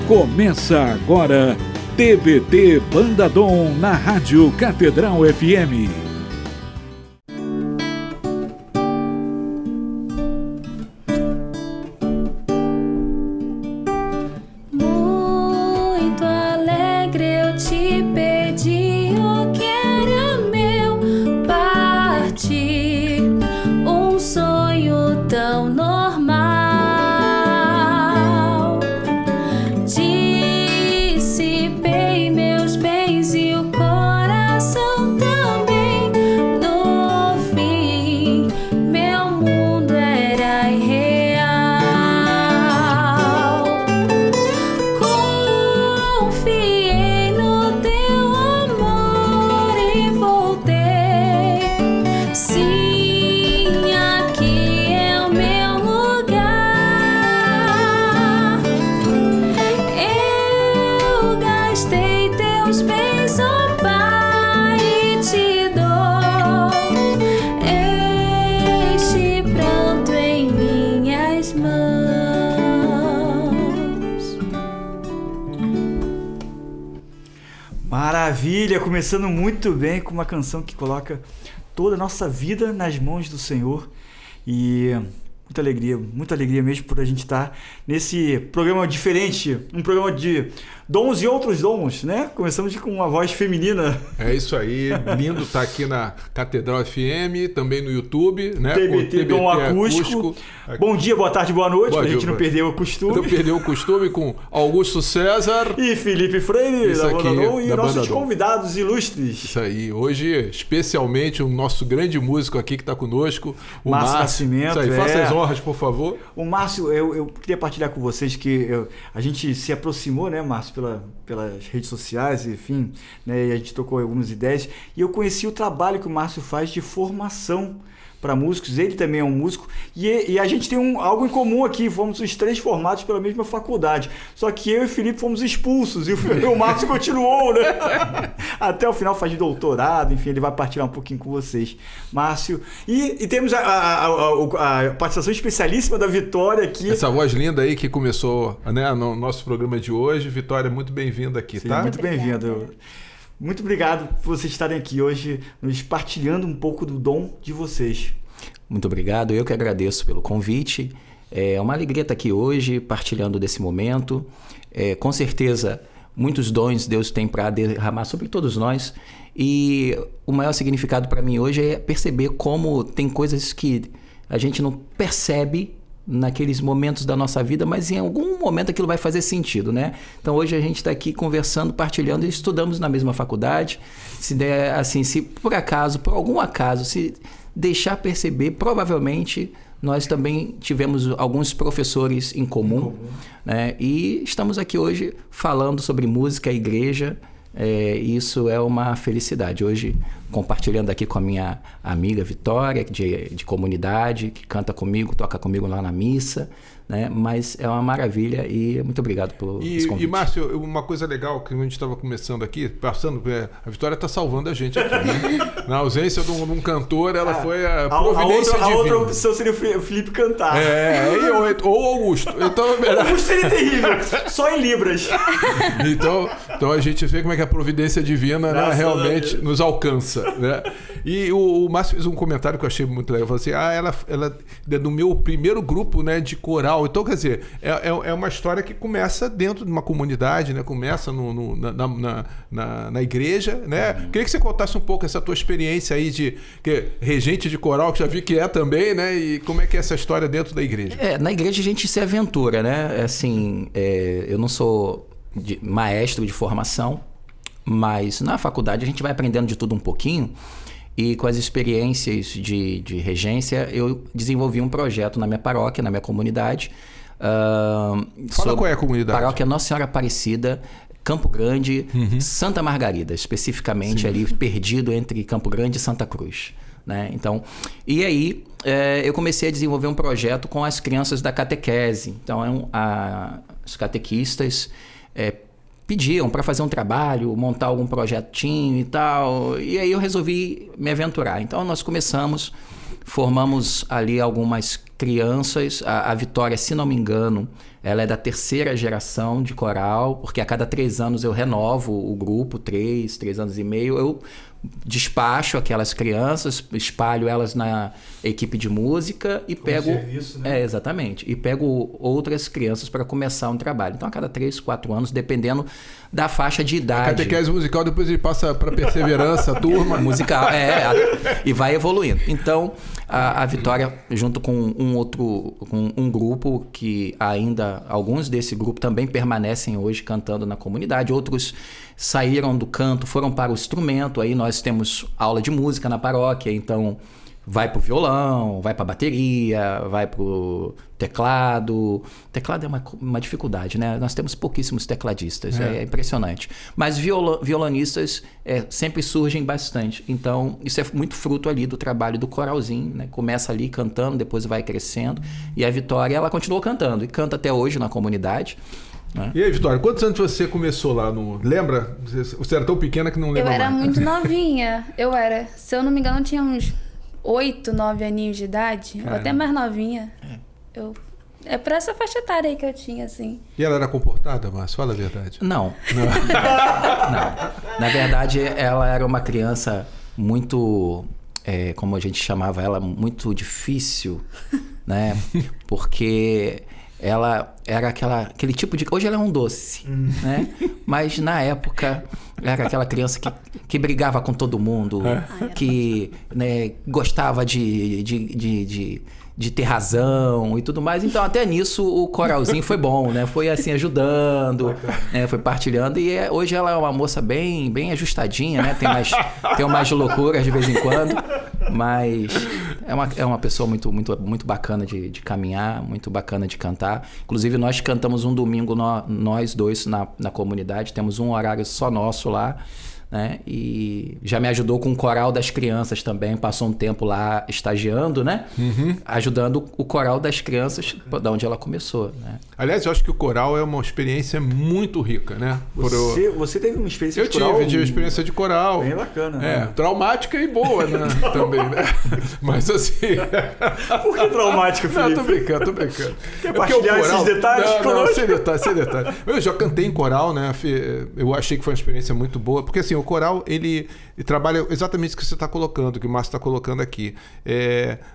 Começa agora, TBT Banda Dom na Rádio Catedral FM. Muito alegre eu te pedi o que era meu, partir um sonho tão normal. Dissipei meus bens e o coração também. No fim, meu mundo era irreal. Confiei no teu amor e voltei. Sim, aqui é o meu lugar. Eu gastei teus bens, ó Pai, e te dou este pranto em minhas mãos. Maravilha, começando muito bem com uma canção que coloca toda a nossa vida nas mãos do Senhor. E muita alegria mesmo por a gente estar nesse programa diferente, um programa de dons e outros dons, né? Começamos com uma voz feminina. É isso aí, lindo estar aqui na Catedral FM, também no YouTube, né? TBT Dom Acústico. Bom dia, boa tarde, boa noite, Bom pra dia, gente não perder o costume. Não perdeu o costume com Augusto César. E Felipe Freire, Isso da aqui, Banda Dom, e da nossos Banda Dom. convidados ilustres. Isso aí, hoje especialmente o nosso grande músico aqui que está conosco, o Márcio Nascimento, Isso aí, é. faça as honras, por favor. O Márcio, eu queria partilhar com vocês que a gente se aproximou, né, Márcio, pelas redes sociais, enfim, né, e a gente trocou algumas ideias, e eu conheci o trabalho que o Márcio faz de formação para músicos. Ele também é um músico, e a gente tem algo em comum aqui, fomos os três formados pela mesma faculdade, só que eu e o Felipe fomos expulsos, e o Márcio continuou, né, até o final, faz doutorado, enfim, ele vai partilhar um pouquinho com vocês, Márcio, e temos a participação especialíssima da Vitória aqui. Essa voz linda aí que começou, né, no nosso programa de hoje. Vitória, muito bem-vinda aqui, Sim, tá? muito bem-vindo. Muito obrigado por vocês estarem aqui hoje, nos partilhando um pouco do dom de vocês. Muito obrigado, eu que agradeço pelo convite. É uma alegria estar aqui hoje, partilhando desse momento. Com certeza, muitos dons Deus tem para derramar sobre todos nós. E o maior significado para mim hoje é perceber como tem coisas que a gente não percebe naqueles momentos da nossa vida, mas em algum momento aquilo vai fazer sentido, né? Então hoje a gente está aqui conversando, partilhando e estudamos na mesma faculdade. Se por acaso, por algum acaso, se deixar perceber, provavelmente nós também tivemos alguns professores em comum, né? E estamos aqui hoje falando sobre música, igreja. Isso é uma felicidade. Hoje, compartilhando aqui com a minha amiga Vitória, de comunidade, que canta comigo, toca comigo lá na missa, né? Mas é uma maravilha e muito obrigado por esse convite. E Márcio, uma coisa legal que a gente estava começando aqui, passando, a Vitória está salvando a gente aqui, né? Na ausência de um cantor, ela foi a providência divina. A outra opção seria o Felipe cantar. Ou Augusto. Então, Augusto seria terrível, só em Libras. Então a gente vê como é que a providência divina, né, realmente nos alcança, né? E o Márcio fez um comentário que eu achei muito legal. Falou assim, ela é do meu primeiro grupo, né, de coral. Então, quer dizer, é uma história que começa dentro de uma comunidade, né? Começa na igreja, né? Queria que você contasse um pouco essa tua experiência aí de regente de coral, que já vi que é também, né? E como é que é essa história dentro da igreja? Na igreja a gente se aventura, né? Assim, eu não sou maestro de formação, mas na faculdade a gente vai aprendendo de tudo um pouquinho. E com as experiências de regência, eu desenvolvi um projeto na minha paróquia, na minha comunidade. Fala qual é a comunidade. Paróquia Nossa Senhora Aparecida, Campo Grande, Santa Margarida, especificamente. Sim. Ali perdido entre Campo Grande e Santa Cruz, né? Então, e aí eu comecei a desenvolver um projeto com as crianças da catequese. Então, os catequistas pediam para fazer um trabalho, montar algum projetinho e tal, e aí eu resolvi me aventurar. Então nós formamos ali algumas crianças, a Vitória, se não me engano, Ela é da 3ª geração de coral, porque a cada 3 anos eu renovo o grupo, 3 anos e meio, eu despacho aquelas crianças, espalho elas na equipe de música e pego... serviço, né? Exatamente. E pego outras crianças para começar um trabalho. Então, a cada 3, 4 anos, dependendo da faixa de idade. Catequese musical, depois ele passa para perseverança, turma. Musical, e vai evoluindo. Então, a Vitória, junto com um grupo que ainda, alguns desse grupo também permanecem hoje cantando na comunidade, outros saíram do canto, foram para o instrumento, aí nós temos aula de música na paróquia, então vai pro violão, vai pra bateria, vai pro teclado. Teclado é uma dificuldade, né? Nós temos pouquíssimos tecladistas, é impressionante. Mas violonistas sempre surgem bastante. Então, isso é muito fruto ali do trabalho do coralzinho, né? Começa ali cantando, depois vai crescendo. E a Vitória, ela continuou cantando e canta até hoje na comunidade. E aí, Vitória, quantos anos você começou lá no... Lembra? Você era tão pequena que não lembra mais. Eu era muito novinha. Se eu não me engano, eu tinha uns 8, 9 aninhos de idade. Ou até mais novinha. É pra essa faixa etária aí que eu tinha, assim. E ela era comportada, Márcio? Fala a verdade. Não. Na verdade, ela era uma criança muito... como a gente chamava ela, muito difícil, né? Porque... ela era aquele tipo de... Hoje ela é um doce, né? Mas na época era aquela criança que brigava com todo mundo, que, né, gostava de ter razão e tudo mais. Então até nisso o coralzinho foi bom, né? Foi assim ajudando, foi partilhando. E hoje ela é uma moça bem, bem ajustadinha, né? Tem umas loucuras de vez em quando, mas é uma pessoa muito, muito, muito bacana de caminhar, muito bacana de cantar. Inclusive nós cantamos um domingo, nós dois na comunidade, temos um horário só nosso lá, né? E já me ajudou com o coral das crianças também, passou um tempo lá estagiando, né? Ajudando o coral das crianças, da onde ela começou, né? Aliás, eu acho que o coral é uma experiência muito rica, né? Você teve uma experiência de coral? Eu tive uma experiência de coral. Bem bacana, né? Traumática e boa, né? Também, né? Mas assim... Por que traumática, Felipe? Não, tô brincando. Quer partilhar esses detalhes? Não, sem detalhe. Eu já cantei em coral, né? Eu achei que foi uma experiência muito boa, porque assim, o coral, ele trabalha exatamente o que você está colocando, que o Márcio está colocando aqui.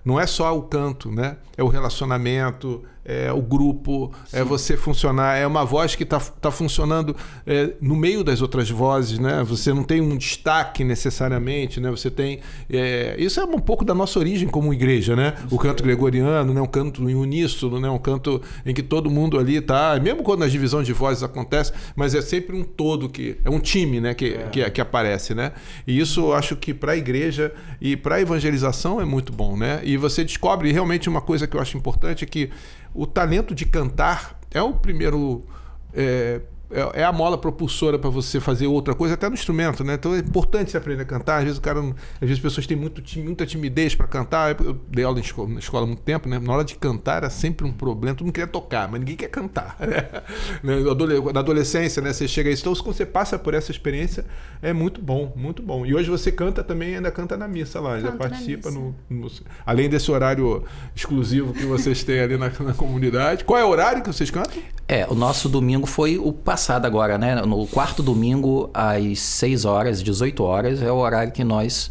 Não é só o canto, né? É o relacionamento, é o grupo, é você funcionar, é uma voz que está funcionando no meio das outras vozes, né? Você não tem um destaque necessariamente, né? Você tem... isso é um pouco da nossa origem como igreja, né? O canto gregoriano, né? Um canto em uníssono, né? Um canto em que todo mundo ali está, mesmo quando a divisão de vozes acontece, mas é sempre um todo, é um time, né? Que aparece, né? E isso eu acho que para a igreja e para a evangelização é muito bom, né? E você descobre realmente uma coisa que eu acho importante, é que o talento de cantar é o primeiro... É a mola propulsora para você fazer outra coisa, até no instrumento, né? Então é importante você aprender a cantar. Às vezes as pessoas têm muita timidez para cantar. Eu dei aula na escola há muito tempo, né? Na hora de cantar era sempre um problema. Todo mundo queria tocar, mas ninguém quer cantar. Né? Na adolescência, né? Você chega a isso. Então, quando você passa por essa experiência, é muito bom, muito bom. E hoje você canta também, ainda canta na missa lá, ainda participa além desse horário exclusivo que vocês têm ali na comunidade. Qual é o horário que vocês cantam? O nosso domingo foi o passado agora, né? No quarto domingo, às 6 horas, 18 horas, é o horário que nós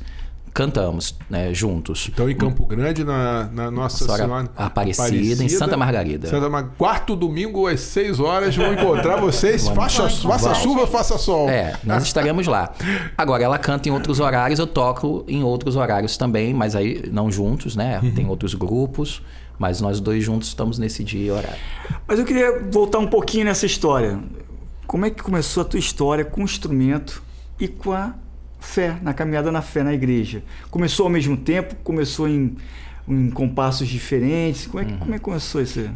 cantamos, né, juntos. Então, em Campo Grande, na Nossa Senhora Aparecida, em Santa Margarida. Quarto domingo, às 6 horas, vão encontrar vocês. Faça chuva, faça sol. Nós estaremos lá. Agora, ela canta em outros horários, eu toco em outros horários também, mas aí não juntos, né? Tem outros grupos. Mas nós dois juntos estamos nesse dia e horário. Mas eu queria voltar um pouquinho nessa história. Como é que começou a tua história com o instrumento e com a fé, na caminhada na fé na igreja? Começou ao mesmo tempo? Começou em compassos diferentes? Como é que começou isso?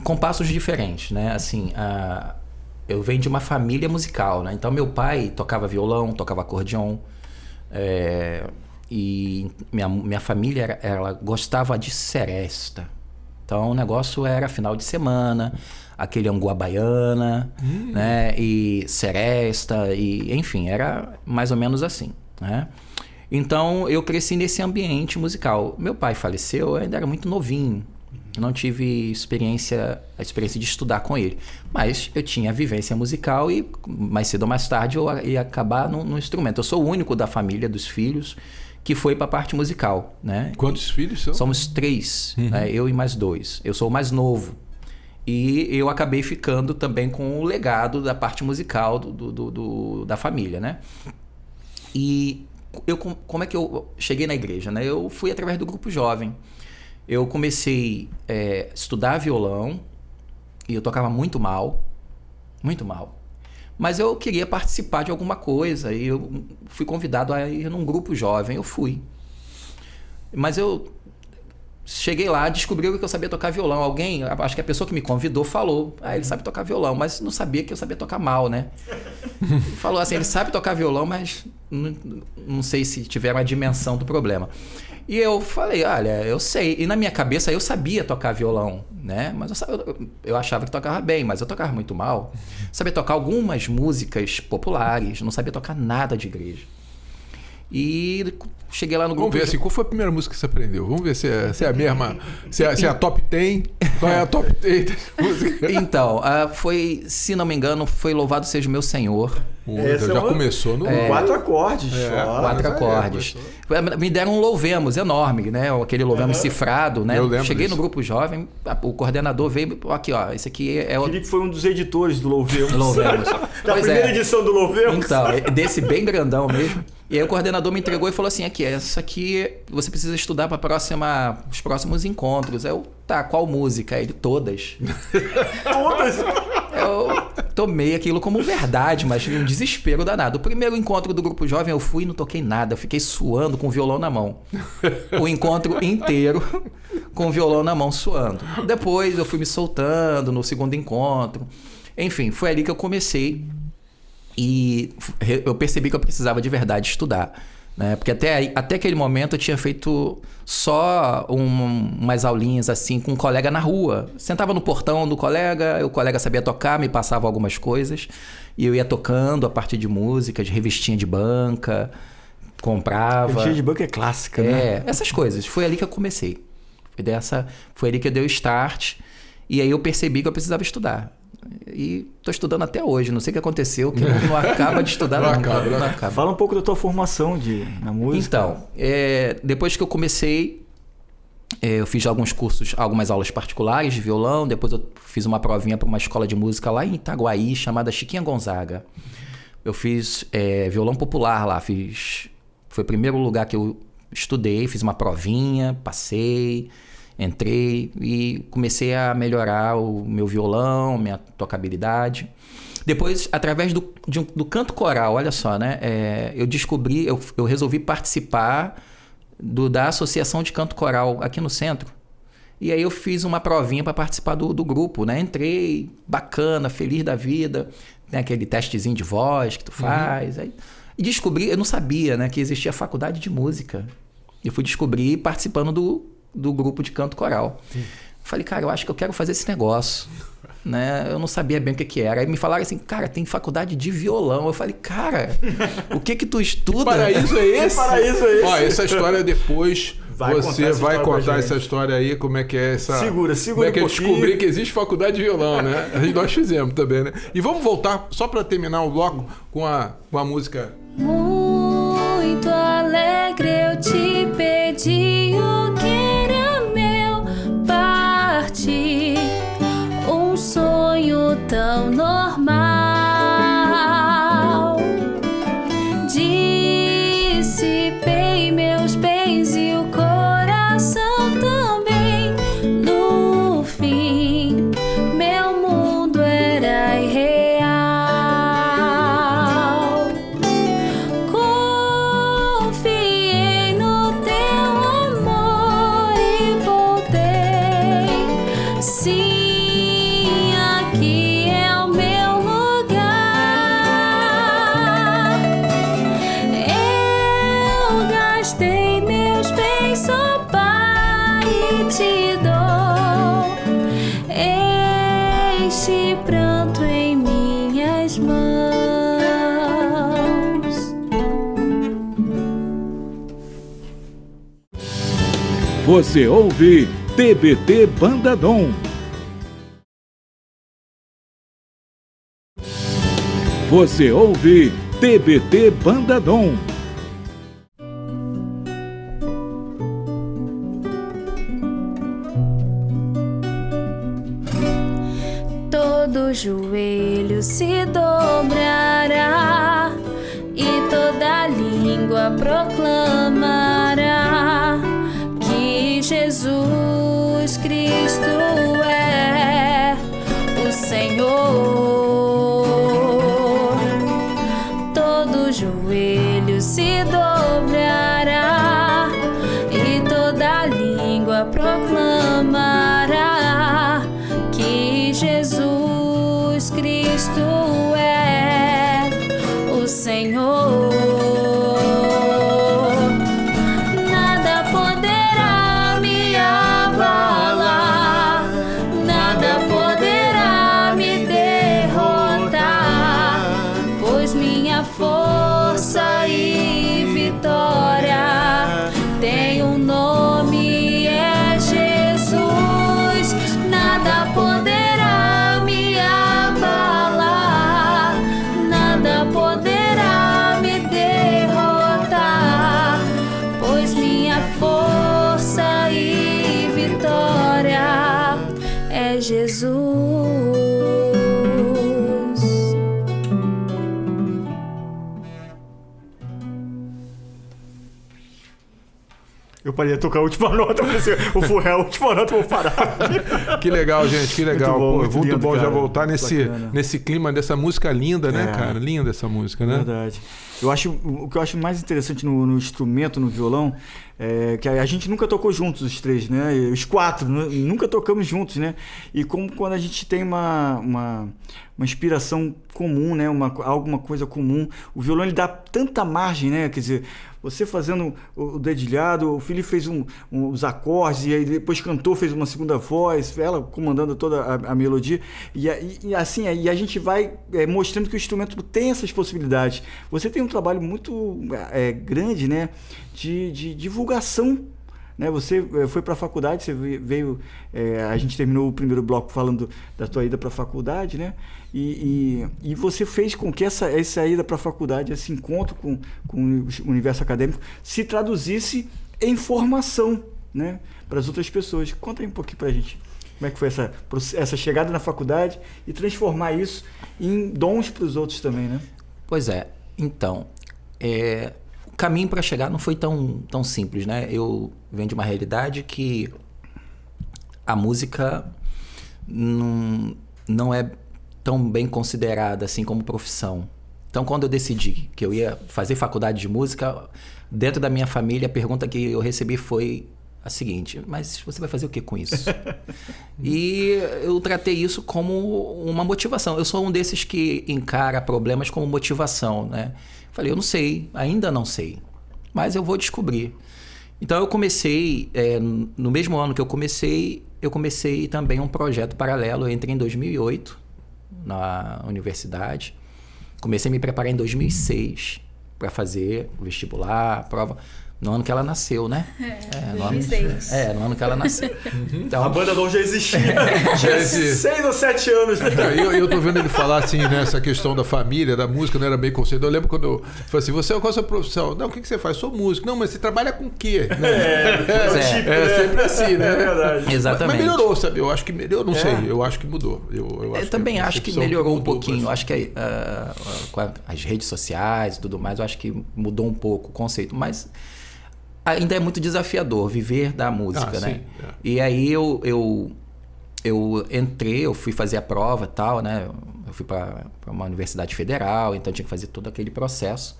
Compassos diferentes, né? Assim, eu venho de uma família musical, né? Então meu pai tocava violão, tocava acordeon, e minha família ela gostava de seresta. Então o negócio era final de semana, aquele angu à baiana, né? E seresta, e enfim, era mais ou menos assim, né? Então eu cresci nesse ambiente musical. Meu pai faleceu, eu ainda era muito novinho, Eu não tive a experiência de estudar com ele. Mas eu tinha a vivência musical e mais cedo ou mais tarde eu ia acabar no instrumento. Eu sou o único da família, dos filhos, que foi para a parte musical, né? Quantos filhos são? Somos 3, né? Eu e mais 2. Eu sou o mais novo. E eu acabei ficando também com o legado da parte musical da família, né? E como é que eu cheguei na igreja, né? Eu fui através do grupo jovem. Eu comecei a estudar violão e eu tocava muito mal. Mas eu queria participar de alguma coisa e eu fui convidado a ir num grupo jovem. Eu fui. Mas eu cheguei lá, descobriu que eu sabia tocar violão. Alguém, acho que a pessoa que me convidou falou, ele sabe tocar violão, mas não sabia que eu sabia tocar mal, né? Falou assim, ele sabe tocar violão, mas não sei se tiveram a dimensão do problema. E eu falei, olha, eu sei. E na minha cabeça eu sabia tocar violão, né? Mas eu achava que tocava bem, mas eu tocava muito mal. Sabia tocar algumas músicas populares, não sabia tocar nada de igreja. E cheguei lá no grupo... Vamos ver assim, qual foi a primeira música que você aprendeu? Vamos ver se é a mesma, se é a top 10. Qual é a top 10 das músicas? Então, foi, se não me engano, foi Louvado Seja o Meu Senhor. Já começou no... 4 acordes. 4 acordes. Me deram um louvemos enorme, né? Aquele louvemos cifrado, né? Eu lembro Cheguei disso. no grupo jovem, o coordenador veio, aqui, ó, esse aqui é o... Felipe foi um dos editores do Louvemos. Da primeira edição do Louvemos. Então, desse bem grandão mesmo. E aí o coordenador me entregou e falou assim, isso aqui você precisa estudar para os próximos encontros. Eu, tá, qual música? Ele, todas. Todas? Eu tomei aquilo como verdade, mas um desespero danado. O primeiro encontro do grupo jovem eu fui e não toquei nada. Eu fiquei suando com o violão na mão. O encontro inteiro com o violão na mão suando. Depois eu fui me soltando no segundo encontro. Enfim, foi ali que eu comecei. E eu percebi que eu precisava de verdade estudar, né? Porque até aquele momento eu tinha feito só umas aulinhas assim com um colega na rua. Sentava no portão do colega, o colega sabia tocar, me passava algumas coisas e eu ia tocando a partir de música, de revistinha de banca, comprava. Revistinha de banca é clássica, né? Essas coisas. Foi ali que eu comecei. Foi ali que eu dei o start e aí eu percebi que eu precisava estudar. E estou estudando até hoje, não sei o que aconteceu, que não acaba de estudar. Não acaba. Fala um pouco da tua formação na música. Então, depois que eu comecei, eu fiz alguns cursos, algumas aulas particulares de violão, depois eu fiz uma provinha para uma escola de música lá em Itaguaí, chamada Chiquinha Gonzaga. Eu fiz violão popular lá, foi o primeiro lugar que eu estudei, fiz uma provinha, passei... Entrei e comecei a melhorar o meu violão, minha tocabilidade. Depois, através do canto coral, olha só, né? Eu descobri, eu resolvi participar da Associação de Canto Coral aqui no centro. E aí eu fiz uma provinha para participar do grupo, né? Entrei, bacana, feliz da vida. Tem aquele testezinho de voz que tu faz. Aí, e descobri, eu não sabia, né, que existia faculdade de música. Eu fui descobrir participando do grupo de canto coral. Falei, cara, eu acho que eu quero fazer esse negócio, né? Eu não sabia bem o que era. Aí me falaram assim, cara, tem faculdade de violão. Eu falei, cara, o que tu estuda? Que paraíso é esse? Que paraíso é esse? Ó, essa história depois você vai contar essa gente. História aí, como é que é essa... Segura como é que é um pouquinho. descobrir que existe faculdade de violão, né? Nós fizemos também, né? E vamos voltar, só para terminar o bloco, com a música... Muito alegre eu te pedi o que era meu, partir um sonho tão normal. Dissipei meus bens e o coração também. No fim, meu mundo era irreal. Confiei no teu amor e voltei. Sim, aqui é o meu lugar. Eu gastei meus bens só para te dou este pranto em minhas mãos. Você ouve TBT Banda Dom. Você ouve TBT Banda Dom. Todo joelho se dobrará e toda língua proclamará que Jesus Cristo é o Senhor. Todo joelho se dobrará e toda língua proclamará que Jesus Cristo é o Senhor. Nada poderá me abalar, nada poderá me derrotar, pois minha força e vitória tem um nome, é Jesus. Nada poderá me abalar, nada poderá me derrotar, pois minha força e vitória é Jesus. Eu parei de tocar a última nota, eu fui a última nota, eu vou parar. Que legal, gente, que legal. Muito Muito lindo, bom já cara. voltar Bacana. nesse clima dessa música linda, né, cara? Linda essa música, né? Verdade. O que eu acho mais interessante no instrumento, no violão, é que a gente nunca tocou juntos, os três, né? Os quatro, nunca tocamos juntos, né? E como quando a gente tem uma inspiração comum, né? Alguma coisa comum, o violão ele dá tanta margem, né? Quer dizer, você fazendo o dedilhado, o Felipe fez os acordes, e aí depois cantou, fez uma segunda voz, ela comandando toda a melodia, e assim, aí a gente vai mostrando que o instrumento tem essas possibilidades. Você tem um trabalho muito grande, né, de divulgação, né? Você foi para a faculdade, você veio, a gente terminou o primeiro bloco falando da tua ida para a faculdade, né? E você fez com que essa ida para a faculdade, esse encontro com o universo acadêmico, se traduzisse em formação, né, para as outras pessoas. Conta aí um pouquinho para a gente como é que foi essa chegada na faculdade e transformar isso em dons para os outros também, né? Pois é. Então, o caminho para chegar não foi tão simples, né? Eu venho de uma realidade que a música não é tão bem considerada assim como profissão. Então, quando eu decidi que eu ia fazer faculdade de música, dentro da minha família, a pergunta que eu recebi foi a seguinte: mas você vai fazer o que com isso? E eu tratei isso como uma motivação. Eu sou um desses que encara problemas como motivação, né? Falei, eu não sei, ainda não sei, mas eu vou descobrir. Então eu comecei, no mesmo ano que eu comecei também um projeto paralelo. Eu entrei em 2008 na universidade, comecei a me preparar em 2006 para fazer o vestibular, a prova, no ano que ela nasceu, né? 2006. No ano que ela nasceu. Então, A Banda Dom já existia. Já 6 ou 7 anos. Eu tô vendo ele falar assim, né, essa questão da família, da música, não era bem conceito. Eu lembro quando eu falei assim, qual é a sua profissão? Não, o que você faz? Sou músico. Não, mas você trabalha com o quê? Sempre assim, né? É verdade. Exatamente. Mas melhorou, sabe? Eu acho que melhorou, não sei, eu acho que mudou. Eu também acho que melhorou um pouquinho. Eu acho que com as redes sociais e tudo mais, eu acho que mudou um pouco o conceito, mas ainda é muito desafiador viver da música, né? Sim, E aí eu entrei, eu fui fazer a prova e tal, né? Eu fui para uma universidade federal, então tinha que fazer todo aquele processo.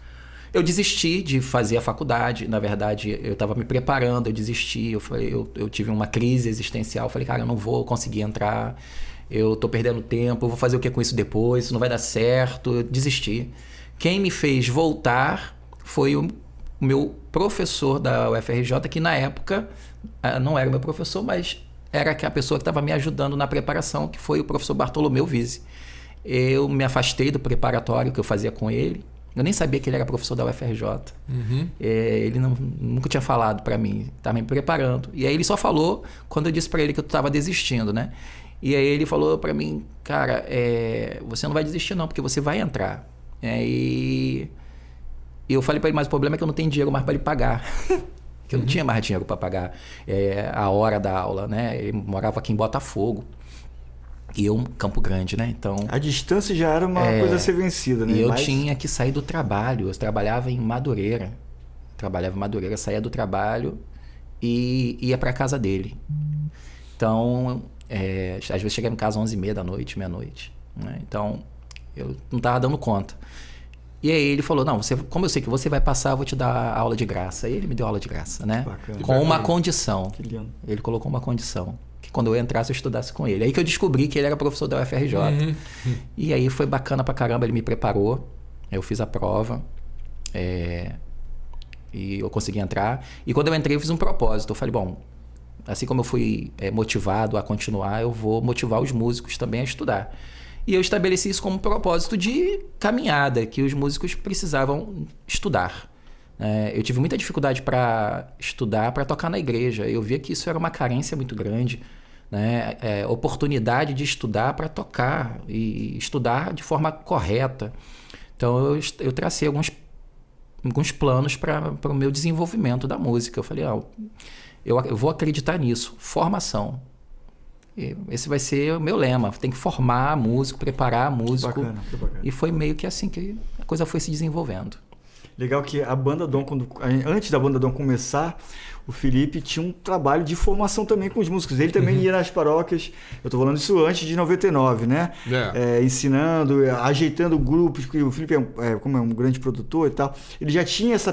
Eu desisti de fazer a faculdade, na verdade eu estava me preparando, eu desisti, eu tive uma crise existencial, falei, cara, eu não vou conseguir entrar, eu tô perdendo tempo, eu vou fazer o que com isso depois, isso não vai dar certo, eu desisti. Quem me fez voltar foi o meu professor da UFRJ, que na época não era meu professor, mas era a pessoa que estava me ajudando na preparação, que foi o professor Bartolomeu Vise. Eu me afastei do preparatório que eu fazia com ele Eu nem sabia que ele era professor da UFRJ. Ele nunca tinha falado para mim, estava me preparando. E aí ele só falou quando eu disse para ele que eu estava desistindo, né? E aí ele falou para mim, cara, você não vai desistir não, porque você vai entrar. E eu falei para ele, mas o problema é que eu não tenho dinheiro mais para ele pagar. Que eu não tinha mais dinheiro para pagar a hora da aula, né? Ele morava aqui em Botafogo. E eu, Campo Grande, né? Então... A distância já era uma coisa a ser vencida, né? E eu tinha que sair do trabalho. Eu trabalhava em Madureira. Saía do trabalho e ia para casa dele. Então, às vezes chegava em casa 11h30 da noite, meia-noite. Né? Então, eu não estava dando conta. E aí ele falou, não, como eu sei que você vai passar, eu vou te dar aula de graça. E ele me deu aula de graça, né? Bacana. Com uma condição. Que lindo. Ele colocou uma condição. Que quando eu entrasse, eu estudasse com ele. Aí que eu descobri que ele era professor da UFRJ. E aí foi bacana pra caramba, ele me preparou. Eu fiz a prova. E eu consegui entrar. E quando eu entrei, eu fiz um propósito. Eu falei, bom, assim como eu fui motivado a continuar, eu vou motivar os músicos também a estudar. E eu estabeleci isso como propósito de caminhada, que os músicos precisavam estudar. Eu tive muita dificuldade para estudar, para tocar na igreja. Eu via que isso era uma carência muito grande. Né? Oportunidade de estudar para tocar e estudar de forma correta. Então eu tracei alguns planos para o meu desenvolvimento da música. Eu falei, eu vou acreditar nisso, formação. Esse vai ser o meu lema. Tem que formar músico, preparar músico. Que bacana. E foi meio que assim que a coisa foi se desenvolvendo. Legal que a Banda Dom, antes da Banda Dom começar, o Felipe tinha um trabalho de formação também com os músicos. Ele também ia nas paróquias, eu tô falando isso antes de 99, né? Ensinando, ajeitando grupos, porque o Felipe, como é um grande produtor e tal, ele já tinha essa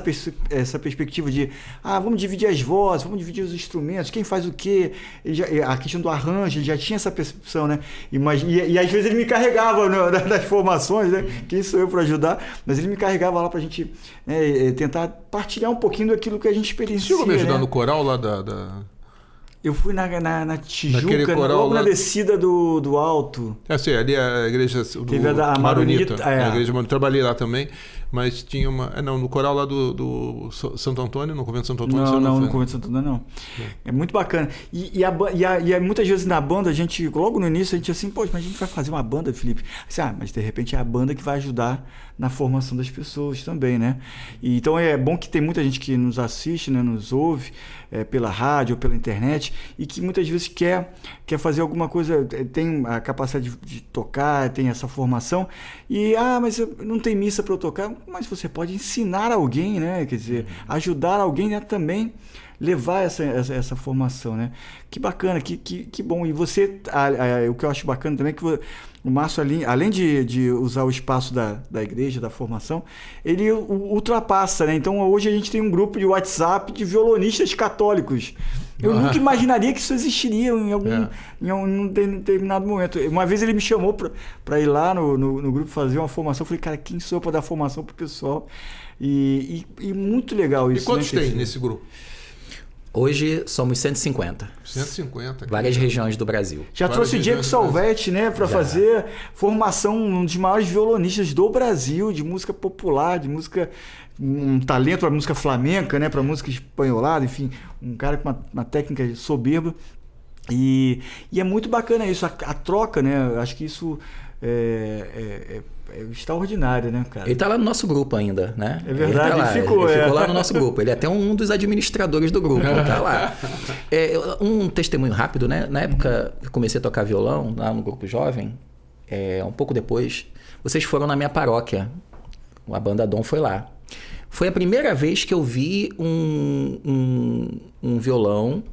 perspectiva de, vamos dividir as vozes, vamos dividir os instrumentos, quem faz o quê? A questão do arranjo, ele já tinha essa percepção, né? E às vezes ele me carregava das formações, né? Quem sou eu para ajudar? Mas ele me carregava lá pra gente tentar partilhar um pouquinho daquilo que a gente experiencia. Você me ajudar no coral lá da... Eu fui na Tijuca, logo na descida do alto. Sim, ali a igreja do Teve a Maronita. A igreja Maronita, trabalhei lá também, mas tinha uma... no coral lá do Santo Antônio, no convento Santo Antônio. Não, no convento Santo Antônio não. É muito bacana. E muitas vezes na banda, a gente, logo no início, a gente assim, mas a gente vai fazer uma banda, Felipe. Mas de repente é a banda que vai ajudar na formação das pessoas também, né? E, então é bom que tem muita gente que nos assiste, né, nos ouve pela rádio ou pela internet e que muitas vezes quer fazer alguma coisa, tem a capacidade de tocar, tem essa formação e, mas não tem missa para eu tocar, mas você pode ensinar alguém, né? Quer dizer, ajudar alguém a também levar essa formação, né? Que bacana, que bom. E você, o que eu acho bacana também é que o Márcio, além de usar o espaço da igreja, da formação, ele ultrapassa, né? Então hoje a gente tem um grupo de WhatsApp de violonistas católicos. Eu nunca imaginaria que isso existiria em um determinado momento. Uma vez ele me chamou para ir lá no grupo fazer uma formação. Eu falei, cara, quem sou eu para dar formação pro pessoal? E muito legal isso. E quantos né, tem nesse grupo? Hoje somos 150. 150. Várias regiões do Brasil. Já trouxe o Diego Salvetti, né, para fazer formação, um dos maiores violonistas do Brasil, de música popular, de música, um talento para música flamenca, né, para música espanholada, enfim, um cara com uma técnica soberba. E é muito bacana isso, a troca, né? Acho que isso é extraordinário, né, cara? Ele tá lá no nosso grupo ainda, né? É verdade, ele ficou lá no nosso grupo. Ele é até um dos administradores do grupo, tá lá. Um testemunho rápido, né? Na época que eu comecei a tocar violão, lá no grupo jovem, um pouco depois, vocês foram na minha paróquia. A Banda Dom foi lá. Foi a primeira vez que eu vi um violão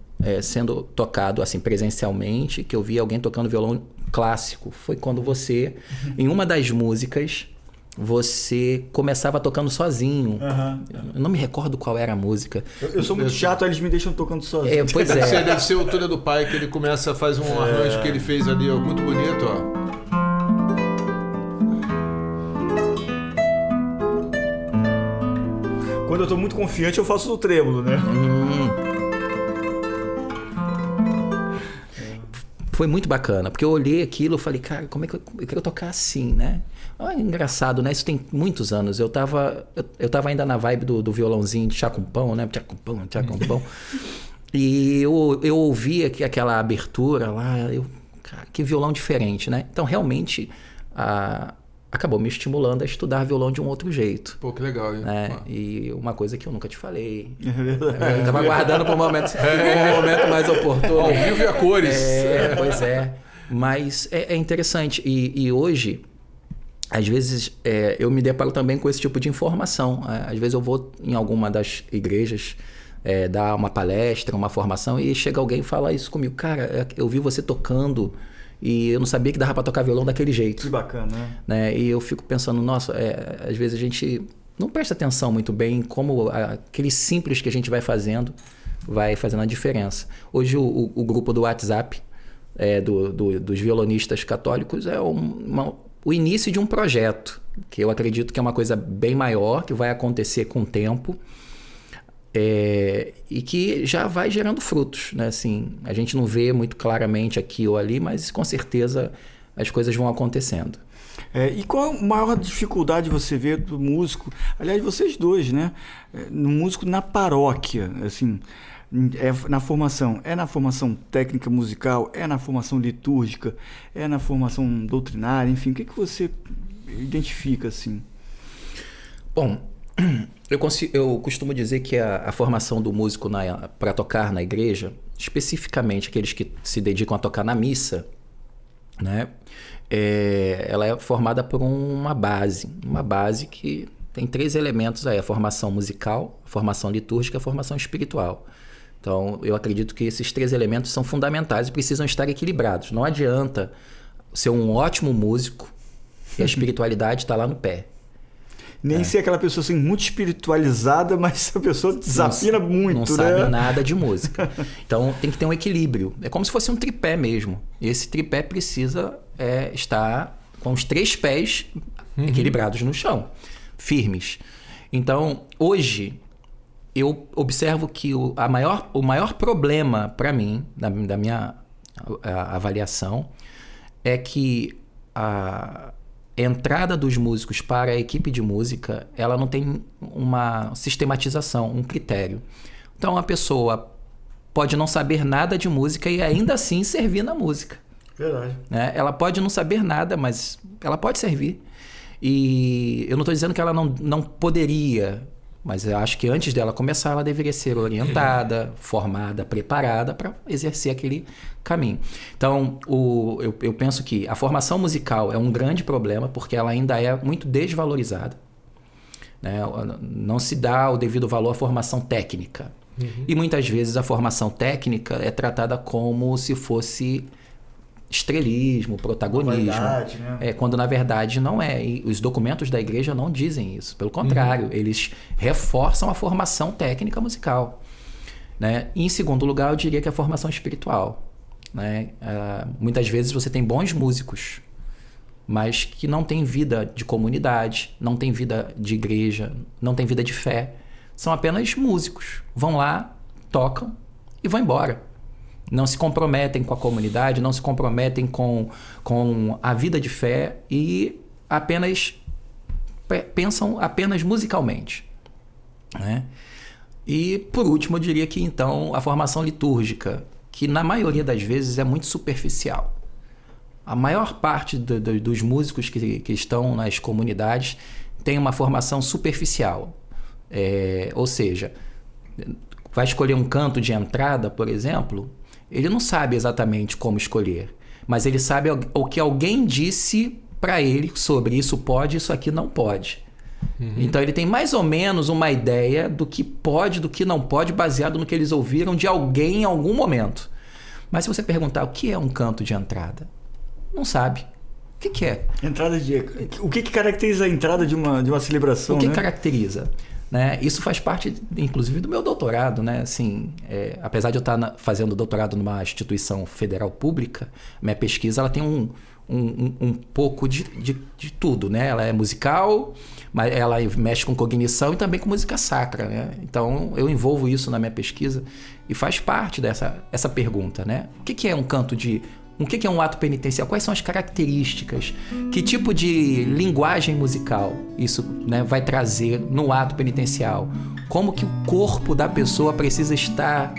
sendo tocado assim presencialmente, que eu vi alguém tocando violão clássico. Foi quando você, em uma das músicas, você começava tocando sozinho. Eu não me recordo qual era a música. Eu sou muito chato, eles me deixam tocando sozinho. Pois é. Deve ser o Túlio do Pai, que ele começa, faz um arranjo que ele fez ali, ó, muito bonito, ó. Quando eu tô muito confiante, eu faço o trêmulo, né? foi muito bacana, porque eu olhei aquilo e falei, cara, como é que eu quero tocar assim, né? Engraçado, né? Isso tem muitos anos. Eu tava ainda na vibe do violãozinho de chá com pão, né? Chá com pão. E eu ouvi aquela abertura lá, cara, que violão diferente, né? Então, realmente, acabou me estimulando a estudar violão de um outro jeito. Pô, que legal, hein? Né? E uma coisa que eu nunca te falei. Eu tava aguardando para um momento mais oportuno. Ao vivo e a cores. Pois é. Mas é interessante. E hoje, às vezes, eu me deparo também com esse tipo de informação. Às vezes eu vou em alguma das igrejas dar uma palestra, uma formação, e chega alguém e fala isso comigo. Cara, eu vi você tocando e eu não sabia que dava para tocar violão daquele jeito. Que bacana, né? E eu fico pensando, nossa, às vezes a gente não presta atenção muito bem em como aquele simples que a gente vai fazendo a diferença. Hoje o grupo do WhatsApp dos violonistas católicos é o início de um projeto, que eu acredito que é uma coisa bem maior, que vai acontecer com o tempo, e que já vai gerando frutos, né? Assim, a gente não vê muito claramente aqui ou ali, mas com certeza as coisas vão acontecendo. E qual a maior dificuldade você vê do músico, aliás, vocês dois, né? No músico na paróquia, assim, na formação técnica musical, na formação litúrgica, na formação doutrinária, enfim, o que você identifica, assim? Bom, eu costumo dizer que a formação do músico para tocar na igreja, especificamente aqueles que se dedicam a tocar na missa, né? Ela é formada por uma base que tem 3 elementos aí: a formação musical, a formação litúrgica e a formação espiritual. Então, eu acredito que esses 3 elementos são fundamentais e precisam estar equilibrados. Não adianta ser um ótimo músico e a espiritualidade está lá no pé. Nem ser aquela pessoa assim, muito espiritualizada, mas a pessoa desafina muito, não sabe nada de música. Então, tem que ter um equilíbrio. É como se fosse um tripé mesmo. E esse tripé precisa estar com os 3 pés equilibrados no chão, firmes. Então, hoje, eu observo que o maior problema para mim, da minha avaliação, é que a entrada dos músicos para a equipe de música, ela não tem uma sistematização, um critério. Então, a pessoa pode não saber nada de música e ainda assim servir na música. Verdade. Né? Ela pode não saber nada, mas ela pode servir. E eu não estou dizendo que ela não poderia, mas eu acho que antes dela começar, ela deveria ser orientada, formada, preparada para exercer aquele caminho. Então, eu penso que a formação musical é um grande problema, porque ela ainda é muito desvalorizada. Né? Não se dá o devido valor à formação técnica. E muitas vezes a formação técnica é tratada como se fosse estrelismo, protagonismo. Verdade, né? Quando na verdade não é. E os documentos da igreja não dizem isso. Pelo contrário, eles reforçam a formação técnica musical. Né? E em segundo lugar, eu diria que a formação espiritual. Né? Muitas vezes você tem bons músicos, mas que não têm vida de comunidade, não têm vida de igreja, não têm vida de fé. São apenas músicos. Vão lá, tocam e vão embora. Não se comprometem com a comunidade, não se comprometem com a vida de fé e pensam apenas musicalmente. Né? E, por último, eu diria que, então, a formação litúrgica, que na maioria das vezes é muito superficial. A maior parte dos músicos que estão nas comunidades tem uma formação superficial. Ou seja, vai escolher um canto de entrada, por exemplo, ele não sabe exatamente como escolher, mas ele sabe o que alguém disse para ele sobre isso pode, isso aqui não pode. Então ele tem mais ou menos uma ideia do que pode, do que não pode, baseado no que eles ouviram de alguém em algum momento. Mas se você perguntar o que é um canto de entrada, não sabe. O que é? O que caracteriza a entrada de uma celebração? O que né? caracteriza? Né? Isso faz parte, inclusive, do meu doutorado. Né? Assim, apesar de eu estar fazendo doutorado numa instituição federal pública, minha pesquisa ela tem um pouco de tudo. Né? Ela é musical, mas ela mexe com cognição e também com música sacra. Né? Então, eu envolvo isso na minha pesquisa e faz parte dessa pergunta. Né? O que é um canto de O que é um ato penitencial? Quais são as características? Que tipo de linguagem musical isso, né, vai trazer no ato penitencial? Como que o corpo da pessoa precisa estar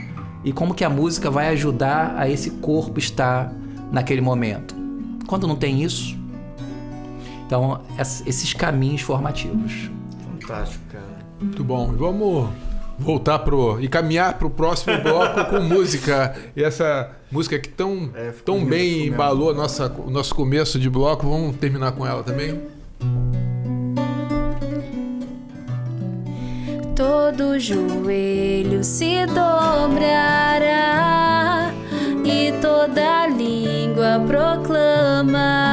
e como que a música vai ajudar a esse corpo estar naquele momento? Quando não tem isso, então esses caminhos formativos. Fantástico, cara. Muito bom. Vamos voltar e caminhar pro próximo bloco com música. E essa música que tão bem embalou o nosso começo de bloco, vamos terminar com ela também? Todo joelho se dobrará e toda língua proclamará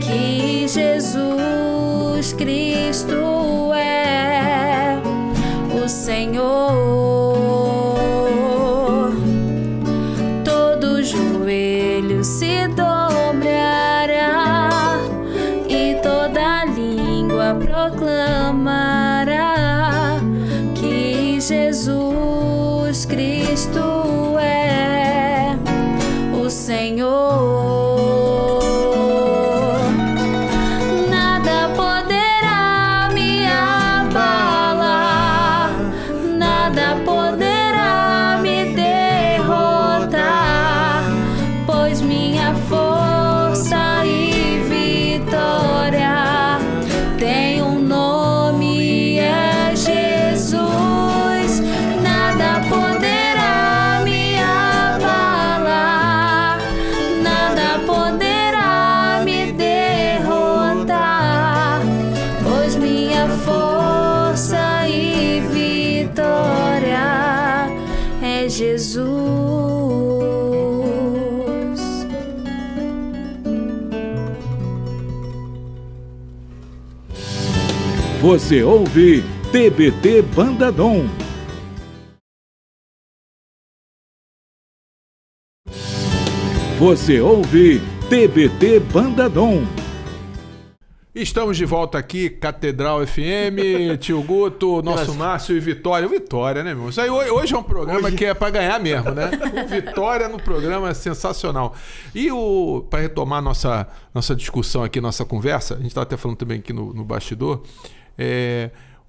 que Jesus Cristo é o Senhor. Todo joelho se dobrará e toda língua proclamará que Jesus Cristo é o Senhor. Jesus. Você ouve TBT Bandadom. Você ouve TBT Bandadom. Estamos de volta aqui, Catedral FM, Tio Guto, nosso Márcio e Vitória. Vitória, né, meu? Isso aí, hoje é um programa que é para ganhar mesmo, né? Vitória no programa é sensacional. E para retomar nossa discussão aqui, nossa conversa, a gente estava até falando também aqui no bastidor,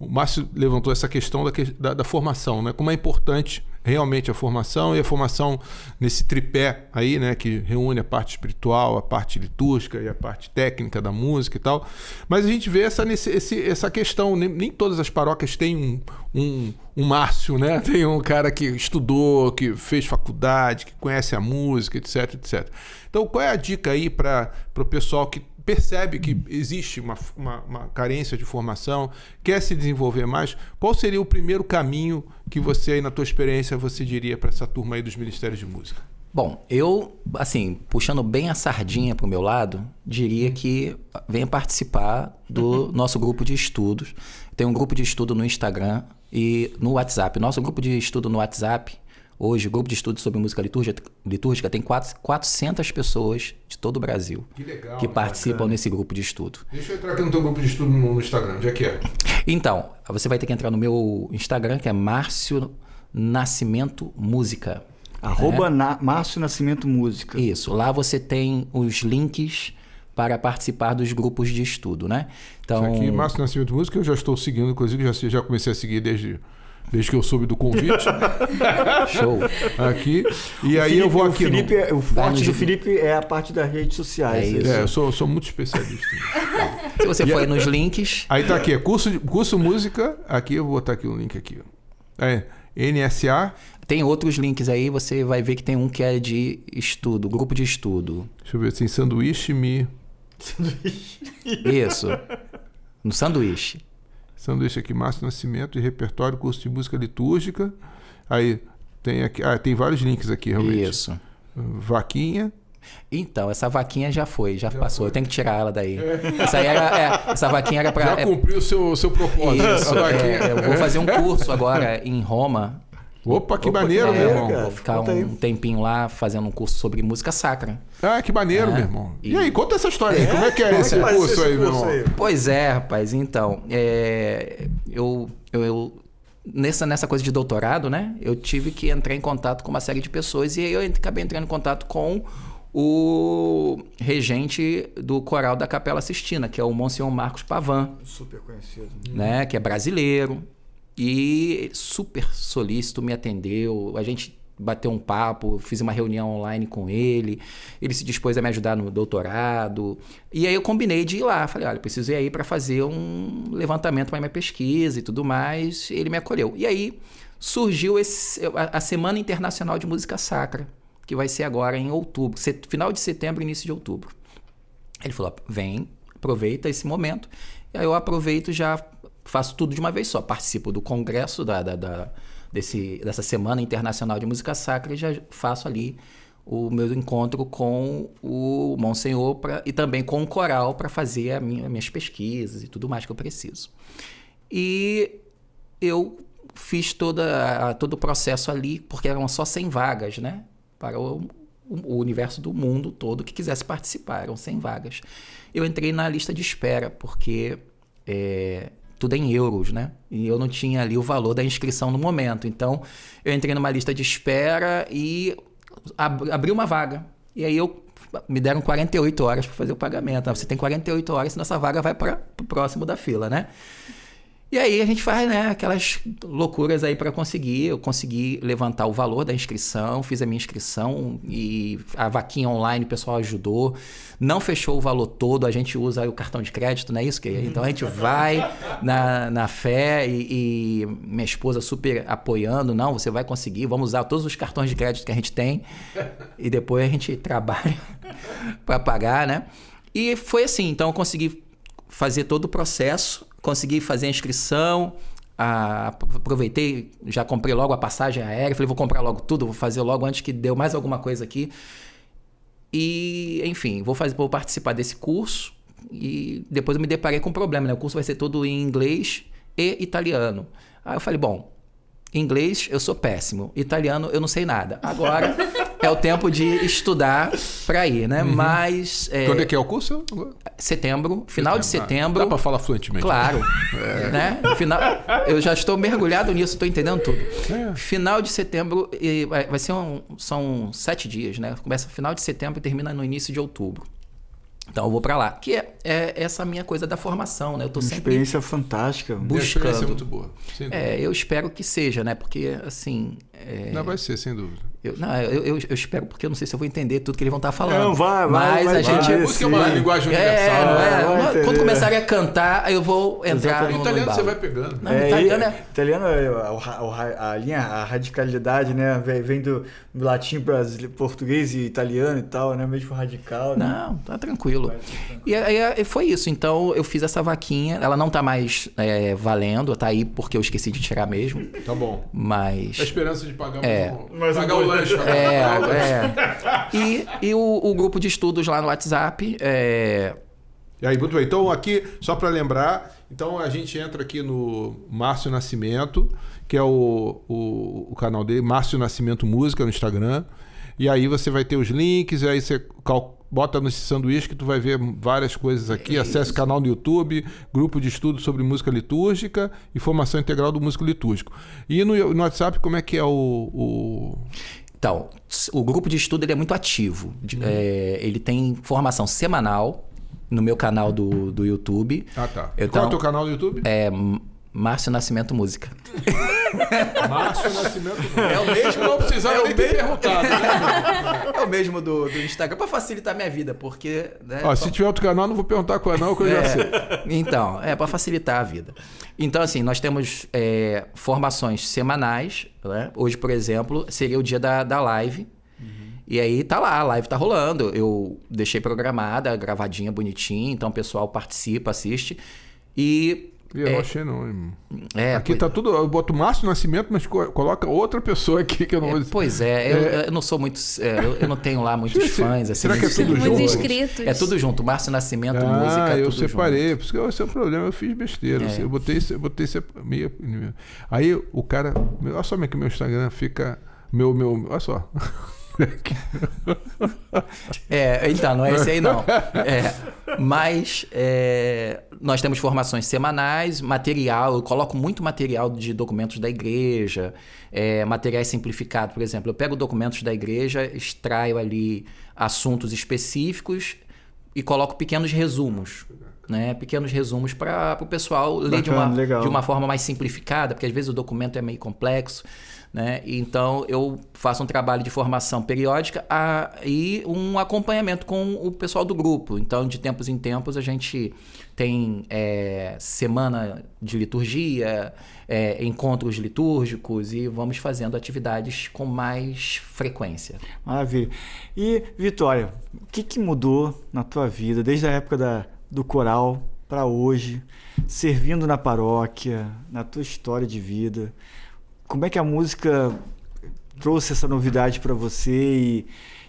o Márcio levantou essa questão da formação, né? Como é importante realmente a formação, e a formação nesse tripé aí, né, que reúne a parte espiritual, a parte litúrgica e a parte técnica da música e tal. Mas a gente vê essa questão, nem todas as paróquias têm um Márcio, né? Tem um cara que estudou, que fez faculdade, que conhece a música, etc, etc. Então, qual é a dica aí para o pessoal que percebe que existe uma carência de formação, quer se desenvolver mais? Qual seria o primeiro caminho que você, aí na tua experiência, você diria para essa turma aí dos Ministérios de Música? Bom, eu, assim, puxando bem a sardinha para o meu lado, diria que venha participar do nosso grupo de estudos. Tem um grupo de estudo no Instagram e no WhatsApp. Nosso grupo de estudo no WhatsApp, hoje, o grupo de estudo sobre música litúrgica tem 400 pessoas de todo o Brasil que participam nesse grupo de estudo. Deixa eu entrar aqui no teu grupo de estudo no Instagram, onde é que é? Então, você vai ter que entrar no meu Instagram, que é Márcio Nascimento Música. Márcio Nascimento Música. Isso, lá você tem os links para participar dos grupos de estudo, né? Então, isso aqui, Márcio Nascimento Música, eu já estou seguindo, inclusive já comecei a seguir desde que eu soube do convite. Show. Aqui. E aí eu vou aqui. O forte do Felipe é a parte das redes sociais. É isso. Eu sou muito especialista. Se você for aí nos links. Aí tá aqui, curso música. Aqui eu vou botar aqui o link aqui. NSA. Tem outros links aí, você vai ver que tem um que é de estudo, grupo de estudo. Deixa eu ver, tem sanduíche. Isso. No sanduíche. Sanduíche aqui, Márcio Nascimento e repertório, curso de música litúrgica. Aí tem aqui, tem vários links aqui, realmente. Isso. Vaquinha. Então, essa vaquinha já passou. Eu tenho que tirar ela daí. Essa vaquinha era para... Já cumpriu o seu propósito. Isso, eu vou fazer um curso agora em Roma. Opa, que maneiro, meu irmão. Vou ficar um tempinho lá fazendo um curso sobre música sacra. Ah, que maneiro, meu irmão. E aí, conta essa história aí. Como é que é esse curso aí, meu irmão? Pois é, rapaz. Então, eu nessa coisa de doutorado, né? Eu tive que entrar em contato com uma série de pessoas e aí eu acabei entrando em contato com o regente do coral da Capela Sistina, que é o Monsenhor Marcos Pavan. Super conhecido. Né? Que é brasileiro e super solícito, me atendeu. A gente bateu um papo, fiz uma reunião online com ele. Ele se dispôs a me ajudar no doutorado. E aí eu combinei de ir lá. Falei, olha, preciso ir aí para fazer um levantamento para minha pesquisa e tudo mais. Ele me acolheu. E aí surgiu a Semana Internacional de Música Sacra, que vai ser agora em outubro, final de setembro, início de outubro. Ele falou, vem, aproveita esse momento. E aí eu aproveito e já faço tudo de uma vez só. Participo do congresso dessa Semana Internacional de Música Sacra e já faço ali o meu encontro com o Monsenhor e também com o coral para fazer as minhas pesquisas e tudo mais que eu preciso. E eu fiz todo o processo ali, porque eram só 100 vagas, né? Para o universo do mundo todo que quisesse participar. Eram 100 vagas. Eu entrei na lista de espera, porque tudo é em euros, né? E eu não tinha ali o valor da inscrição no momento. Então, eu entrei numa lista de espera e abri uma vaga. E aí me deram 48 horas para fazer o pagamento. Você tem 48 horas, senão essa vaga vai para o próximo da fila, né? E aí a gente faz, né, aquelas loucuras aí para conseguir. Eu consegui levantar o valor da inscrição, fiz a minha inscrição e a vaquinha online o pessoal ajudou. Não fechou o valor todo, a gente usa aí o cartão de crédito, não é isso? Então a gente vai na fé e minha esposa super apoiando. Não, você vai conseguir, vamos usar todos os cartões de crédito que a gente tem e depois a gente trabalha para pagar, né? E foi assim, então eu consegui fazer todo o processo, consegui fazer a inscrição, aproveitei, já comprei logo a passagem aérea, falei, vou comprar logo tudo, vou fazer logo antes que deu mais alguma coisa aqui. E, enfim, vou participar desse curso e depois eu me deparei com um problema, né? O curso vai ser todo em inglês e italiano. Aí eu falei, bom, inglês eu sou péssimo, italiano eu não sei nada. Agora é o tempo de estudar para ir, né? Mas... Quando é que é o curso? Setembro, final de setembro. Dá para falar fluentemente. Claro. Né? Eu já estou mergulhado nisso, estou entendendo tudo. Final de setembro, vai ser são 7 dias, né? Começa final de setembro e termina no início de outubro. Então eu vou para lá. Que é essa minha coisa da formação, né? Eu tô sempre experiência fantástica. Buscando. Experiência muito boa. Eu espero que seja, né? Porque, assim... Não, vai ser, sem dúvida. Eu espero, porque eu não sei se eu vou entender tudo que eles vão estar falando. Não, vai. Mas a gente... Música é uma linguagem universal. Quando começarem a cantar, eu vou entrar no italiano você vai pegando. Não, italiano a radicalidade, né? Vem do latim para português e italiano e tal, né? Mesmo radical. Né? Não, tá tranquilo. E aí foi isso. Então eu fiz essa vaquinha. Ela não tá mais valendo, tá aí porque eu esqueci de tirar mesmo. Tá bom. Mas... A esperança de pagar pagar o lanche. E o grupo de estudos lá no WhatsApp. E aí, muito bem. Então, aqui, só para lembrar, então a gente entra aqui no Márcio Nascimento, que é o canal dele, Márcio Nascimento Música no Instagram. E aí você vai ter os links, e aí você bota nesse sanduíche que tu vai ver várias coisas aqui. Acesse o canal no YouTube, grupo de estudo sobre música litúrgica e formação integral do músico litúrgico. E no WhatsApp, como é que é Então, o grupo de estudo ele é muito ativo. Ele tem formação semanal no meu canal do YouTube. Ah, tá. Então, qual é o teu canal do YouTube? Márcio Nascimento Música. Márcio Nascimento Música. É o mesmo, não precisava nem ter perguntado. Né? É o mesmo do Instagram, para facilitar a minha vida, porque... Né, se tiver outro canal, não vou perguntar qual é não, que eu já sei. Então, para facilitar a vida. Então, assim, nós temos formações semanais. Né? Hoje, por exemplo, seria o dia da live. E aí tá lá, a live tá rolando. Eu deixei programada, gravadinha, bonitinha. Então o pessoal participa, assiste. Eu não achei não, irmão. Aqui tá tudo... Eu boto Márcio Nascimento, mas coloca outra pessoa aqui que eu não vou dizer. Pois eu não sou muito... eu não tenho lá muitos fãs. Assim, será que é tudo junto? Muitos inscritos. É tudo junto. Márcio Nascimento, música, eu tudo separei. junto. Porque esse é o problema. Eu fiz besteira. Eu botei meio... Aí o cara... Olha só como é que meu Instagram fica... Olha só. Então, não é esse aí não. Mas nós temos formações semanais, material, eu coloco muito material de documentos da igreja, materiais simplificados, por exemplo, eu pego documentos da igreja, extraio ali assuntos específicos e coloco pequenos resumos. Né, pequenos resumos para o pessoal ler de uma forma mais simplificada, porque às vezes o documento é meio complexo, né? Então eu faço um trabalho de formação periódica e um acompanhamento com o pessoal do grupo. Então, de tempos em tempos, a gente tem semana de liturgia, encontros litúrgicos e vamos fazendo atividades com mais frequência. Maravilha. E, Vitória, o que mudou na tua vida desde a época do coral para hoje, servindo na paróquia, na tua história de vida? Como é que a música trouxe essa novidade para você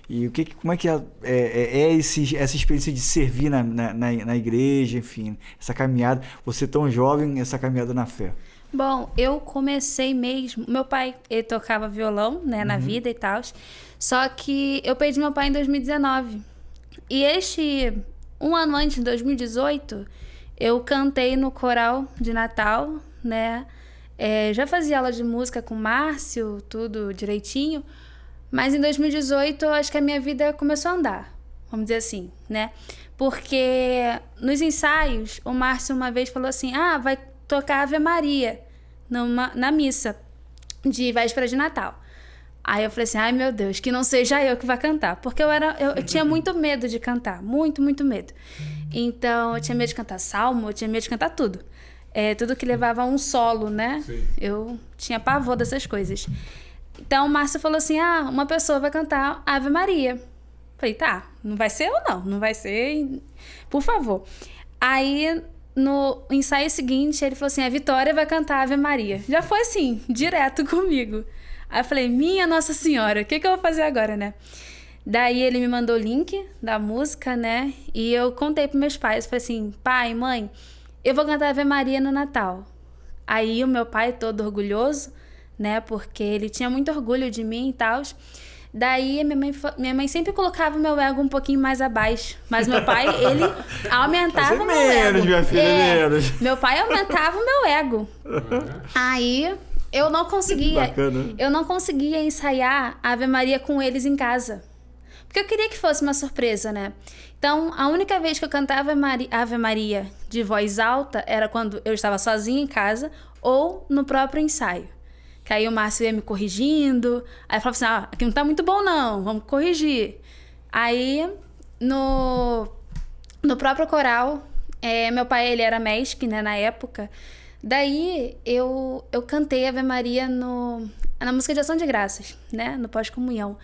e como é que essa experiência de servir na igreja, enfim, essa caminhada, você tão jovem, essa caminhada na fé? Bom, eu comecei mesmo... Meu pai, ele tocava violão, né, na vida e tal, só que eu perdi meu pai em 2019. E um ano antes, em 2018, eu cantei no coral de Natal, né? Já fazia aula de música com o Márcio, tudo direitinho. Mas em 2018, eu acho que a minha vida começou a andar, vamos dizer assim, né? Porque nos ensaios, o Márcio uma vez falou assim, vai tocar Ave Maria na missa de véspera de Natal. Aí eu falei assim, ai meu Deus, que não seja eu que vá cantar. Porque eu tinha muito medo de cantar, muito, muito medo. Então, eu tinha medo de cantar salmo, eu tinha medo de cantar tudo. Tudo que levava a um solo, né? Sim. Eu tinha pavor dessas coisas. Então, o Márcio falou assim, uma pessoa vai cantar Ave Maria. Falei, tá, não vai ser eu não vai ser, por favor. Aí, no ensaio seguinte, ele falou assim, a Vitória vai cantar Ave Maria. Já foi assim, direto comigo. Aí eu falei, minha Nossa Senhora, o que eu vou fazer agora, né? Daí ele me mandou o link da música, né? E eu contei pros meus pais, falei assim, pai, mãe, eu vou cantar Ave Maria no Natal. Aí o meu pai, todo orgulhoso, né? Porque ele tinha muito orgulho de mim e tal. Daí minha mãe sempre colocava o meu ego um pouquinho mais abaixo. Mas meu pai, ele aumentava o meu ego. Minha filha, menos. Meu pai aumentava o meu ego. Aí eu não conseguia. Bacana. Eu não conseguia ensaiar a Ave Maria com eles em casa. Porque eu queria que fosse uma surpresa, né? Então, a única vez que eu cantava Ave Maria de voz alta era quando eu estava sozinha em casa ou no próprio ensaio. Que aí o Márcio ia me corrigindo. Aí eu falava assim, aqui não tá muito bom não, vamos corrigir. Aí, no próprio coral, meu pai, ele era MESC, né, na época. Daí, eu cantei Ave Maria na música de Ação de Graças, né, no pós-comunhão.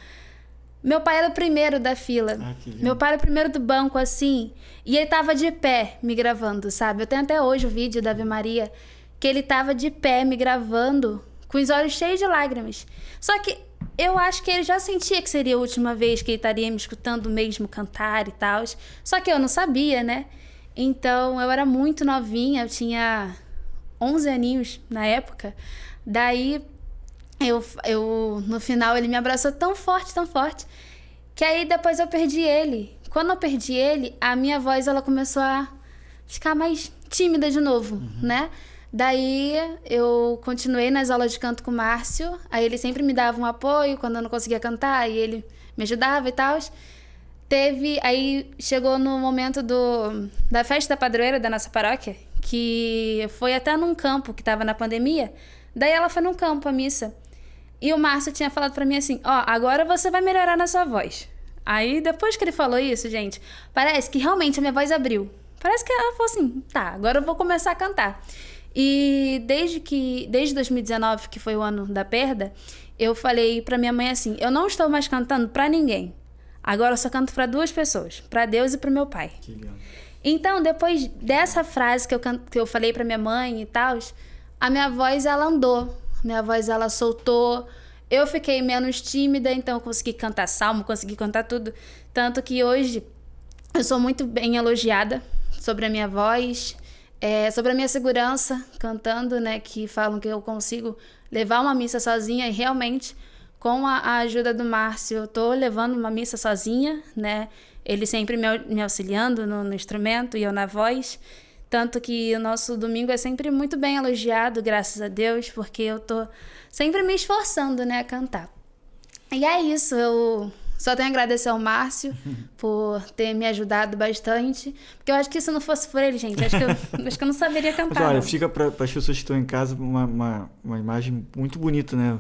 Meu pai era o primeiro da fila. Meu pai era o primeiro do banco, assim. E ele tava de pé me gravando, sabe? Eu tenho até hoje o vídeo da Ave Maria, que ele tava de pé me gravando, com os olhos cheios de lágrimas. Só que eu acho que ele já sentia que seria a última vez que ele estaria me escutando mesmo cantar e tal. Só que eu não sabia, né? Então, eu era muito novinha, eu tinha 11 aninhos na época. Daí, no final, ele me abraçou tão forte, que aí depois eu perdi ele. Quando eu perdi ele, a minha voz, ela começou a ficar mais tímida de novo, né? Daí, eu continuei nas aulas de canto com o Márcio. Aí ele sempre me dava um apoio quando eu não conseguia cantar, e ele me ajudava e tal. Aí chegou no momento da festa da padroeira da nossa paróquia, que foi até num campo que tava na pandemia. Daí ela foi num campo, a missa. E o Márcio tinha falado pra mim assim, agora você vai melhorar na sua voz. Aí, depois que ele falou isso, gente, parece que realmente a minha voz abriu. Parece que ela falou assim, tá, agora eu vou começar a cantar. E desde 2019, que foi o ano da perda, eu falei pra minha mãe assim, eu não estou mais cantando pra ninguém. Agora eu só canto pra 2 pessoas, pra Deus e pro meu pai. Que lindo. Então, depois dessa frase que eu falei pra minha mãe e tal, a minha voz, ela andou. Minha voz, ela soltou. Eu fiquei menos tímida, então eu consegui cantar salmo, consegui cantar tudo. Tanto que hoje eu sou muito bem elogiada sobre a minha voz, sobre a minha segurança cantando, né? Que falam que eu consigo levar uma missa sozinha e realmente com a ajuda do Márcio, eu tô levando uma missa sozinha, né? Ele sempre me auxiliando no instrumento e eu na voz. Tanto que o nosso domingo é sempre muito bem elogiado, graças a Deus, porque eu tô sempre me esforçando, né, a cantar. E é isso, eu só tenho a agradecer ao Márcio por ter me ajudado bastante, porque eu acho que se não fosse por ele, gente, acho que eu não saberia cantar. Mas olha, não. fica para as pessoas que estão em casa uma imagem muito bonita, né?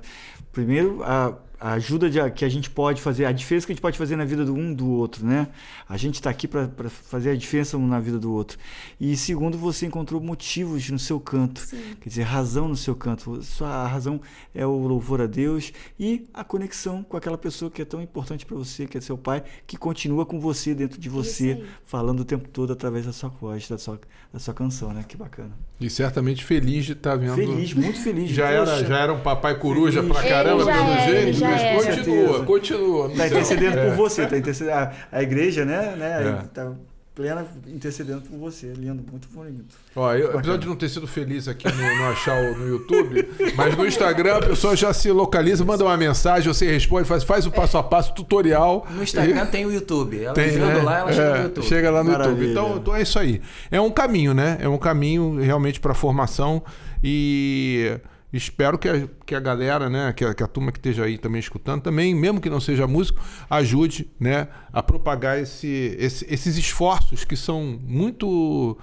Primeiro, a ajuda que a gente pode fazer, a diferença que a gente pode fazer na vida do um do outro, né? A gente está aqui para fazer a diferença um na vida do outro. E segundo, você encontrou motivos no seu canto, Sim. quer dizer, razão no seu canto. A razão é o louvor a Deus e a conexão com aquela pessoa que é tão importante para você, que é seu pai, que continua com você, dentro de você, falando o tempo todo através da sua voz, da sua canção, né? Que bacana. E certamente feliz de estar vendo. Feliz, muito feliz. Já era um papai coruja Feliz. pra caramba, Ele já pelo é, jeito, ele já mas é. continua. Está intercedendo por você, a igreja, né? É. Está plena intercedendo por você. Lindo, muito bonito. Ó, apesar de não ter sido feliz aqui no achar no YouTube, mas no Instagram a pessoa já se localiza, manda uma mensagem, você responde, faz o passo a passo, tutorial. No Instagram tem o YouTube. Ela Tem, entrando né? lá, ela chega no YouTube. Chega lá no Maravilha. YouTube. Então é isso aí. É um caminho, né? É um caminho realmente para a formação e espero que a galera, né, que a turma que esteja aí também escutando, também, mesmo que não seja músico, ajude, né, a propagar esses esforços que são muito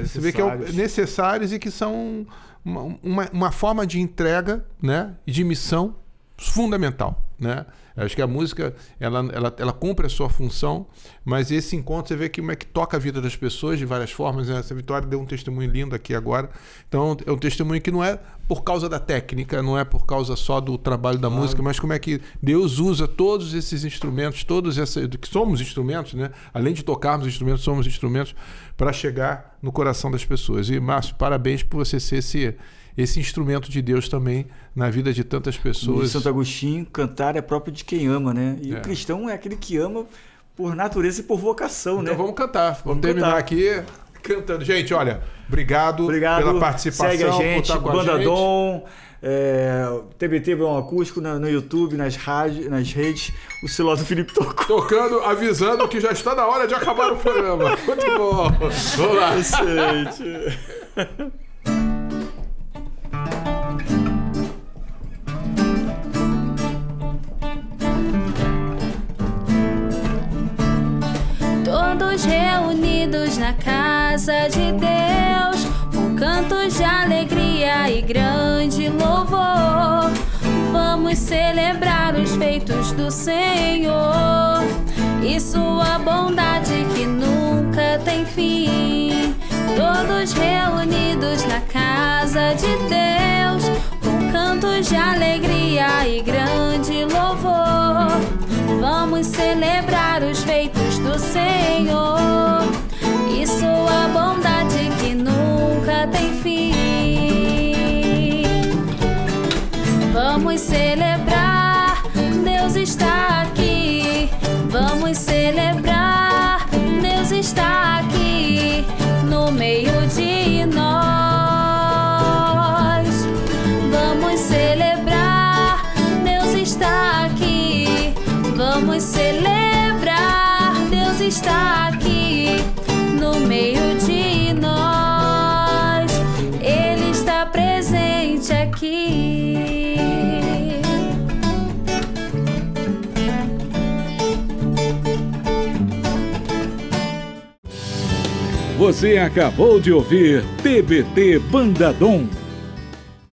você vê que necessários e que são uma forma de entrega, né, e de missão fundamental, né? Eu acho que a música ela cumpre a sua função, mas esse encontro você vê que como é que toca a vida das pessoas de várias formas, né? Essa Vitória deu um testemunho lindo aqui agora. Então é um testemunho que não é por causa da técnica, não é por causa só do trabalho da música, mas como é que Deus usa todos esses instrumentos, que somos instrumentos, né? Além de tocarmos instrumentos, somos instrumentos para chegar no coração das pessoas. E Márcio, parabéns por você ser esse instrumento de Deus também na vida de tantas pessoas. No Santo Agostinho, cantar é próprio de quem ama, né? E o cristão é aquele que ama por natureza e por vocação, né? Então vamos cantar. Vamos terminar aqui cantando. Gente, olha, obrigado pela participação. Segue a gente, por estar com Banda a gente. Dom, TBT Bom Acústico no YouTube, nas redes. O celular do Felipe tocou. Tocando, avisando que já está na hora de acabar o programa. Muito bom. Vamos lá. Gente. Todos reunidos na casa de Deus, com cantos de alegria e grande louvor, vamos celebrar os feitos do Senhor e sua bondade que nunca tem fim. Todos reunidos na casa de Deus, com cantos de alegria e grande louvor, vamos celebrar os feitos do Senhor e sua bondade que nunca tem fim. Vamos celebrar, Deus está aqui. Vamos celebrar, Deus está aqui no meio de nós. Vamos celebrar, Deus está aqui. Vamos celebrar, Deus está aqui no meio de nós. Ele está presente aqui. Você acabou de ouvir TBT Banda Dom.